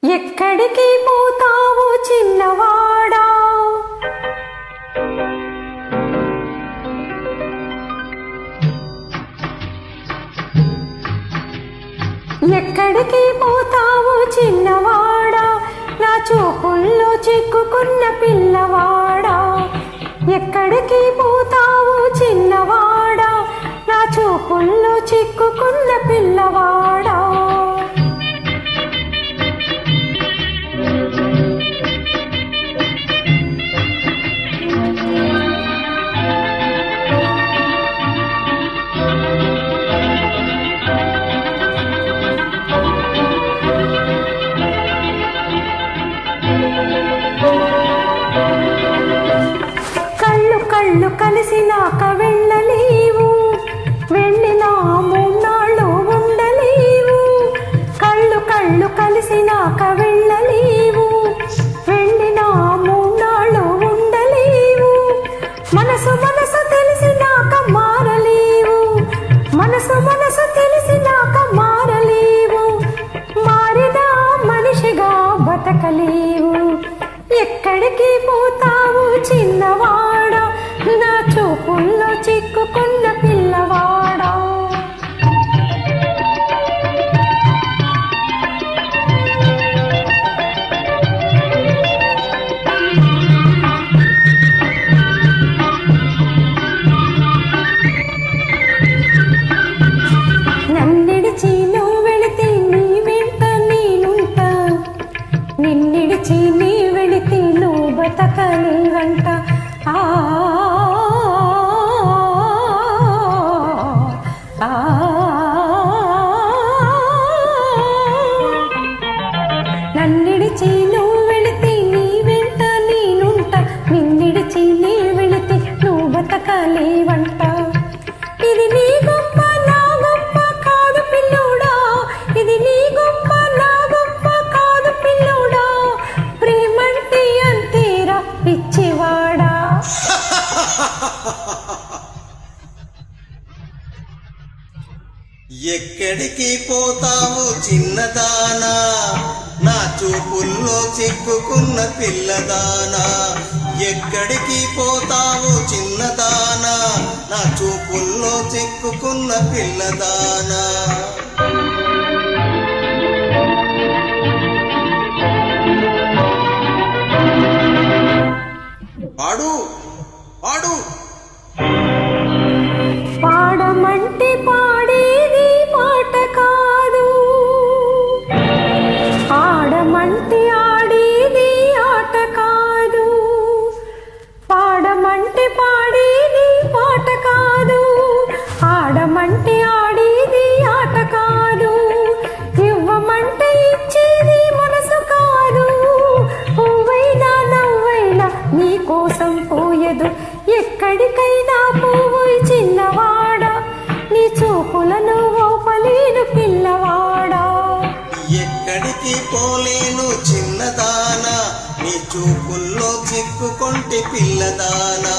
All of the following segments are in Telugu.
ఎక్కడికి పోతావు చిన్నవాడా, ఎక్కడికి పోతావు చిన్నవాడా, నా చూపుల్లో చిక్కుకున్న పిల్లవాడా. ఎక్కడికి పోతావు చిన్నవాడా, నా చూపుల్లో చిక్కుకున్న పిల్లవాడా. కళ్ళు కలిసినాక వెళ్ళలేవు, వెళ్ళినా మూన్నాళ్ళు ఉండలేవు. కళ్ళు కలిసినాక వెళ్ళలేవు, వెళ్ళినా మూన్నాళ్ళు ఉండలేవు. మనసు తెలిసినాక మారలేవు, మనసు తెలిసినాక మారలేవు. మారిన మనిషిగా బతకలేవు. ఎక్కడికి పోతావు చిన్నవాడా, నా చూపుల్లో చిక్కుకున్న పిల్లవాడా. నన్నిడిచి నువ్వు వెళితే నీ వెంట నేనుంటా, నిన్నిడిచి నీ వెళితే నువ్వు బతకలేవంట. నన్నిడిచి నువ్వు వెళితే నీ వెంట నేనుంటా, నిన్నిడిచి నీ వెళితే నువ్వు బతకలేవంట. ఇది నీ గొప్ప నా గొప్ప కాదు పిల్లోడా, ఇది నీ గొప్ప నా గొప్ప కాదు పిల్లోడా. ప్రేమంటే అంతేరా పిచ్చివాడా. ఎక్కడికి పోతావు చిన్నదానా, నా చూపుల్లో చిక్కుకున్న పిల్లదానా. ఎక్కడికి పోతావు చిన్నదానా, నా చూపుల్లో చిక్కుకున్న పిల్లదానా. పాడు పాడు పాడమంటే పాడేది పాట కాదు, ఆడమంటే ఆడేది ఆట కాదు. పాడమంటే పాడేది పాట కాదు, ఆడమంటే ఆడేది ఆట కాదు. ఇవ్వమంటే ఇచ్చేది మనసు కాదు, పువ్వైనా నవ్వైనా నీ కోసం పోయదు. ఎక్కడికైనా పోవు చిన్నవాడా, నీ చూపులను ఓపలేను పిల్లవాడా. ఎక్కడికి పోలేను చిన్నదానా, నీ చూపుల్లో చిక్కుకొంటి పిల్లదానా.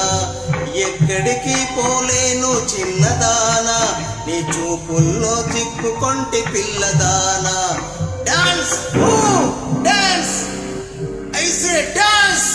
ఎక్కడికి పోలేను చిన్నదానా, నీ చూపుల్లో చిక్కుకొంటి పిల్లదానా. Dance dance I say dance.